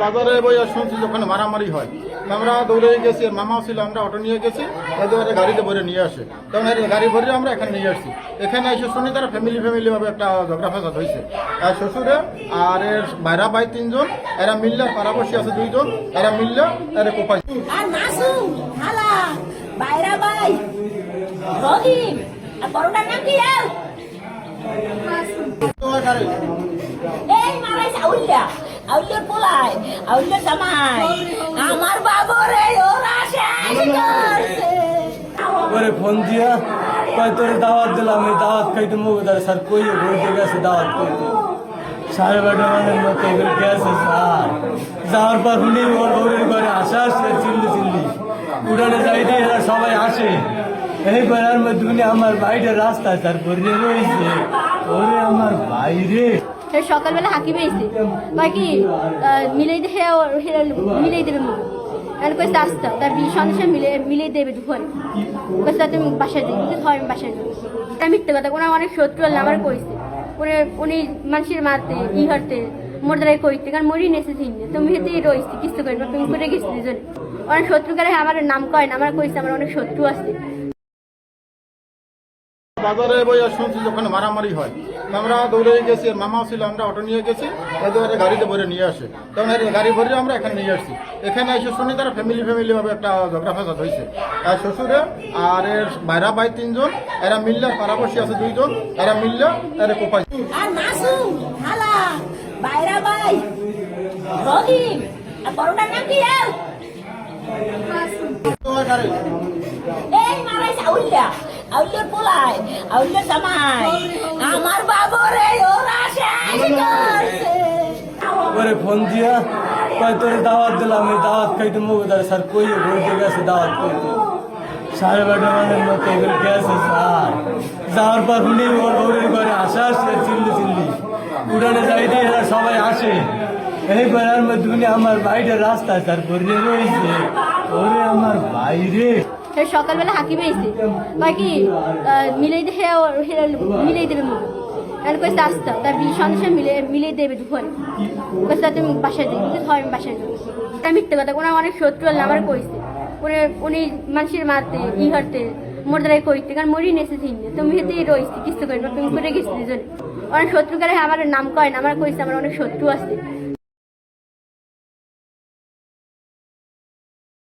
বাজারে বইয়া শুনছি যখন মারামারি হয় আমরা দৌড়ে গেছি, মামাও ছিল, আমরা অটো নিয়ে গেছি, একেবারে গাড়িতে ভরে নিয়ে আসে। তখন গাড়ি ভরে আমরা এখানে নিয়ে আসছি। এখানে এসে শুনি তারা ফ্যামিলি ভাবে একটা ঝগড়া ফেসাদ হয়েছে। আর শ্বশুরে আর এর বাইরা ভাই 3 জন, এরা মিললে পাড়াপড়শি আছে 2 জন, এরা মিললে এরা কোপাই। আর মাসুম হালা বাইরা ভাই রহিম আর বড়টার নাম কি? এই মারাই আউলিয়া আউলিয়ার পোলাই আউলিয়ার জামাই আমার বাবরে ওরা শেষ করছে। ওরে ফোন দিয়া কয় তোরে দাওয়াত দিলাম, এই দাওয়াত খাইতে মুখদার স্যার কইয়ে ঘুরতে গেছে দাওয়াত খাইতে 12:30 মতো এগুলো গেছে স্যার। যাওয়ার পর উনি ওর বউরের ঘরে আসা আসলে চিল্লি উড়ানে যাই দিয়ে এরা সবাই আসে। এই বেড়ার মধ্যে উনি আমার বাইরে রাস্তায় স্যার পড়ে রয়েছে। ওরে আমার বাইরে সকালবেলা হাকিমে এসে বাকি মিলাই দেখে মিলাই দেবে মুখ কইছে আসতে তার সন্দেশে মিলিয়ে দেবে দুপুরে কইছে তুমি বাসায় যাই কিন্তু হয় আমি বাসায় যাই। এটা মিথ্যে কথা, ওনার অনেক শত্রু আমার কইছে উনি মানুষের মারতে হারতে মোরদারাই কইতে কারণ মরি নেছে চিনলে তুমি হেতে রয়েছি কিছু করবে তুমি করে গেছি দুজনে অনেক শত্রু করে আমার নাম কয় না, আমার কইছে আমার অনেক শত্রু আছে। বাজারে বইয়া শুনছি যখন মারামারি হয় আমরা দৌড়ে গেছি, মামাও ছিল, আমরা অটো নিয়ে গেছি, একেবারে গাড়িতে ভরে নিয়ে আসে। তখন গাড়ি ভরে আমরা এখানে নিয়ে আসছি। এখানে এসে শুনি তারা ফ্যামিলি ভাবে একটা ঝগড়া ফেসাদ হয়েছে। আর শ্বশুরে আর এর বাইরা ভাই 3 জন, এরা মিললে পাড়াপড়শি আছে 2 জন, এরা মিললে এরা কোপাই। আর মাসুম হালা বাইরা ভাই রহিম আর বড়টার নাম কি? এই মারাই আউলিয়া আউলিয়ার পোলাই আউলিয়ার জামাই আমার বাবরে ওরা শেষ করছে। ওরে ফোন দিয়া কয় তোরে দাওয়াত দিলাম, এই দাওয়াত খাইতে মুখদার স্যার কইয়ে ঘুরতে গেছে দাওয়াত খাইতে 12:30 মতো এগুলো গেছে স্যার। যাওয়ার পর উনি ওর বউরের ঘরে আসা আসলে চিল্লি উড়ানে যাই দিয়ে এরা সবাই আসে। এই বেড়ার মধ্যে উনি আমার বাইরে রাস্তায় স্যার পড়ে রয়েছে। ওরে আমার বাইরে সকালবেলা হাকিমে এসে বাকি মিলাই দেখে মিলাই দেবে মুখ কইছে আসতে তার সন্দেশে মিলিয়ে দেবে দুপুরে কইছে তুমি বাসায় যাই কিন্তু হয় আমি বাসায় যাই। এটা মিথ্যে কথা, ওনার অনেক শত্রু আমার কইছে উনি মানুষের মারতে হারতে মোরদারাই কইতে কারণ মরি নেছে চিনলে তুমি হেতে রয়েছি কিছু করবে তুমি করে গেছি দুজনে অনেক শত্রু করে আমার নাম কয় না, আমার কইছে আমার অনেক শত্রু আছে।